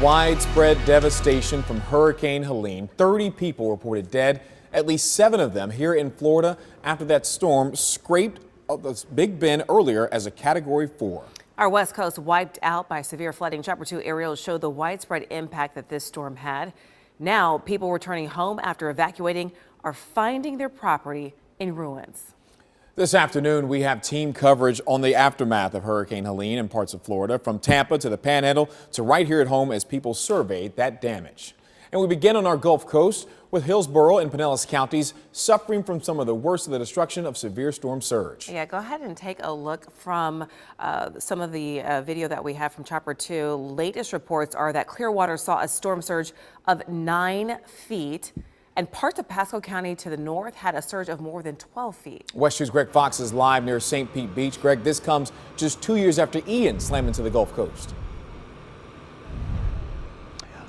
Widespread devastation from Hurricane Helene. 30 people reported dead, at least 7 of them here in Florida after that storm scraped Big Bend earlier as a Category 4. Our West Coast wiped out by severe flooding. Chopper 2 aerials show the widespread impact that this storm had. Now, people returning home after evacuating are finding their property in ruins. This afternoon, we have team coverage on the aftermath of Hurricane Helene in parts of Florida, from Tampa to the Panhandle to right here at home as people surveyed that damage. And we begin on our Gulf Coast with Hillsborough and Pinellas counties suffering from some of the worst of the destruction of severe storm surge. Yeah, go ahead and take a look from some of the video that we have from Chopper 2. Latest reports are that Clearwater saw a storm surge of 9 feet. And parts of Pasco County to the north had a surge of more than 12 feet. West 2's Greg Fox is live near St. Pete Beach. Greg, this comes just 2 years after Ian slammed into the Gulf Coast.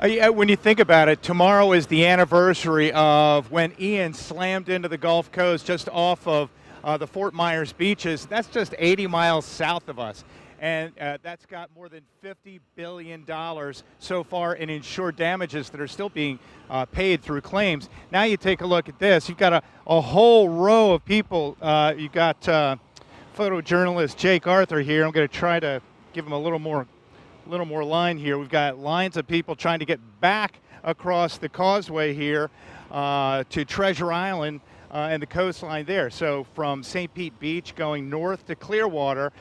When you think about it, tomorrow is the anniversary of when Ian slammed into the Gulf Coast just off of the Fort Myers beaches. That's just 80 miles south of us. And that's got more than $50 billion so far in insured damages that are still being paid through claims. Now you take a look at this. You've got a whole row of people. You've got photojournalist Jake Arthur here. I'm going to try to give him a little more line here. We've got lines of people trying to get back across the causeway here to Treasure Island and the coastline there. So from St. Pete Beach going north to Clearwater,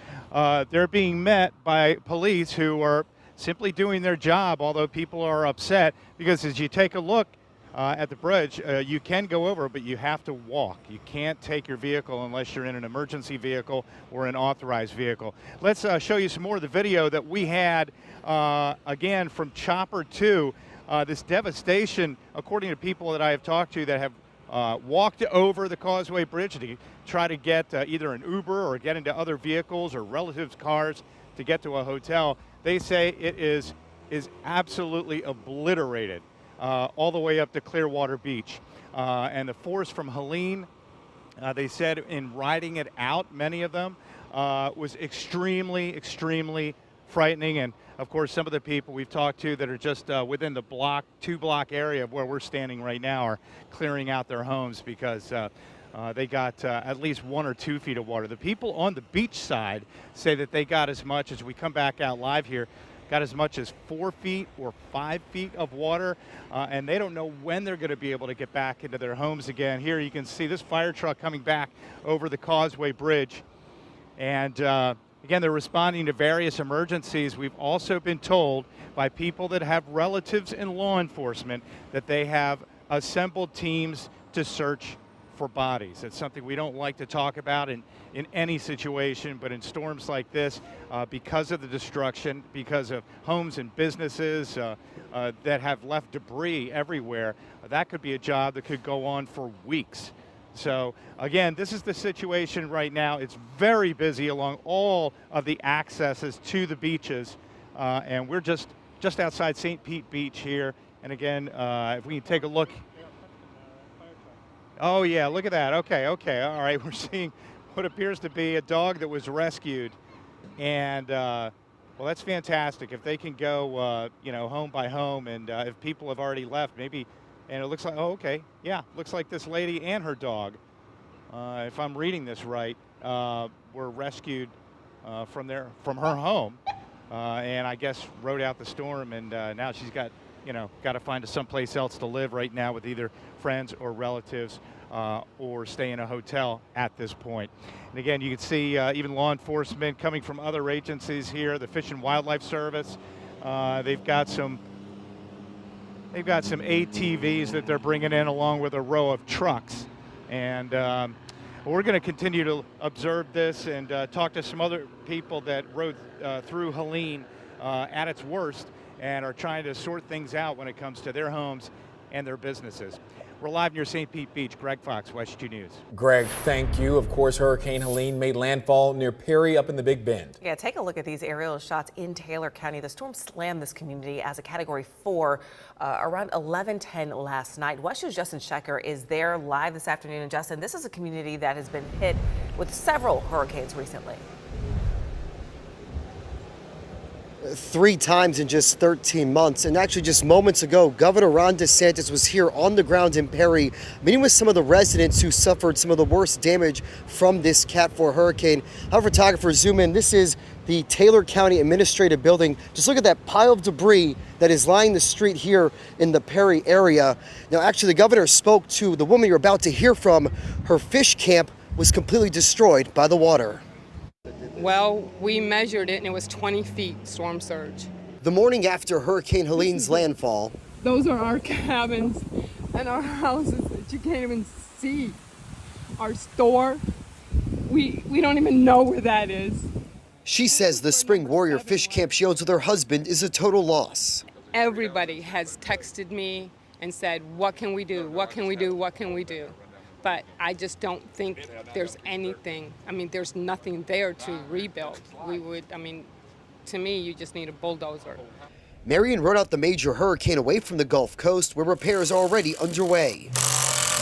they're being met by police who are simply doing their job, although people are upset because as you take a look at the bridge, you can go over, but you have to walk. You can't take your vehicle unless you're in an emergency vehicle or an authorized vehicle. Let's show you some more of the video that we had, again, from Chopper 2. This devastation, according to people that I have talked to that have walked over the Causeway Bridge to try to get either an Uber or get into other vehicles or relatives' cars to get to a hotel. They say it is absolutely obliterated all the way up to Clearwater Beach. And the force from Helene, they said in riding it out, many of them, was extremely, extremely frightening. And of course, some of the people we've talked to that are just within the 2-block area of where we're standing right now are clearing out their homes because they got at least 1 or 2 feet of water. The people on the beach side say that they got as much, as we come back out live here, got as much as 4 feet or 5 feet of water, and they don't know when they're going to be able to get back into their homes again. Here you can see this fire truck coming back over the Causeway Bridge. And again, they're responding to various emergencies. We've also been told by people that have relatives in law enforcement that they have assembled teams to search for bodies. It's something we don't like to talk about in any situation, but in storms like this, because of the destruction, because of homes and businesses that have left debris everywhere, that could be a job that could go on for weeks. So again, this is the situation right now. It's very busy along all of the accesses to the beaches, and we're just outside St. Pete Beach here. And again, if we can take a look. Oh yeah, look at that. Okay, all right. We're seeing what appears to be a dog that was rescued, and well, that's fantastic. If they can go, home by home, and if people have already left, maybe. And it looks like, oh, okay, yeah, looks like this lady and her dog, if I'm reading this right, were rescued from her home, and I guess rode out the storm, and now she's got to find someplace else to live right now with either friends or relatives or stay in a hotel at this point. And again, you can see even law enforcement coming from other agencies here, the Fish and Wildlife Service. They've got some ATVs that they're bringing in along with a row of trucks. And we're going to continue to observe this and talk to some other people that rode through Helene at its worst and are trying to sort things out when it comes to their homes and their businesses. We're live near St. Pete Beach. Greg Fox, West 2 News. Greg, thank you. Of course, Hurricane Helene made landfall near Perry up in the Big Bend. Yeah, take a look at these aerial shots in Taylor County. The storm slammed this community as a Category 4 around 11:10 last night. West 2's Justin Shecker is there live this afternoon. And Justin, this is a community that has been hit with several hurricanes recently. 3 times in just 13 months. And actually just moments ago, Governor Ron DeSantis was here on the ground in Perry, meeting with some of the residents who suffered some of the worst damage from this Cat 4 hurricane. Our photographers zoom in. This is the Taylor County Administrative Building. Just look at that pile of debris that is lining the street here in the Perry area. Now, actually, the governor spoke to the woman you're about to hear from. Her fish camp was completely destroyed by the water. Well, we measured it and it was 20 feet storm surge. The morning after Hurricane Helene's landfall, Those are our cabins and our houses that you can't even see. Our store, we don't even know where that is. she says the Spring Warrior fish camp she owns with her husband is a total loss. Everybody has texted me and said, what can we do? What can we do? What can we do? But I just don't think there's anything. I mean, there's nothing there to rebuild. To me, you just need a bulldozer. Marion rode out the major hurricane away from the Gulf Coast, where repairs are already underway.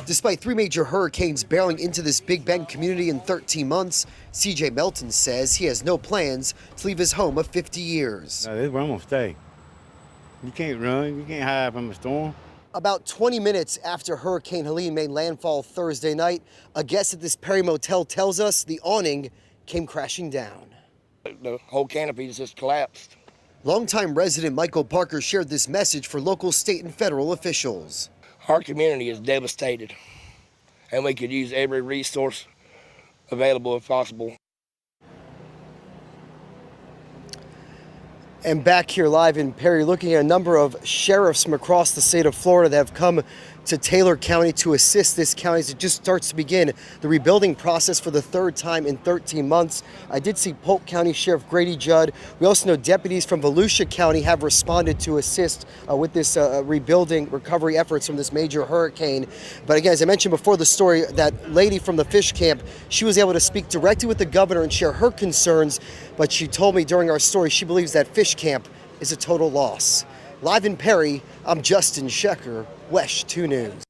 Despite 3 major hurricanes barreling into this Big Bend community in 13 months, CJ Melton says he has no plans to leave his home of 50 years. No, this is where I'm gonna stay. You can't run, you can't hide from a storm. About 20 minutes after Hurricane Helene made landfall Thursday night, a guest at this Perry Motel tells us the awning came crashing down. The whole canopy just collapsed. Longtime resident Michael Parker shared this message for local, state, and federal officials. Our community is devastated, and we could use every resource available if possible. And back here live in Perry, looking at a number of sheriffs from across the state of Florida that have come to Taylor County to assist this county as it just starts to begin the rebuilding process for the 3rd time in 13 months. I did see Polk County Sheriff Grady Judd. We also know deputies from Volusia County have responded to assist with this rebuilding recovery efforts from this major hurricane. But again, as I mentioned before the story, that lady from the fish camp, she was able to speak directly with the governor and share her concerns. But she told me during our story she believes that fish camp is a total loss. Live in Perry, I'm Justin Shecker, WESH 2 News.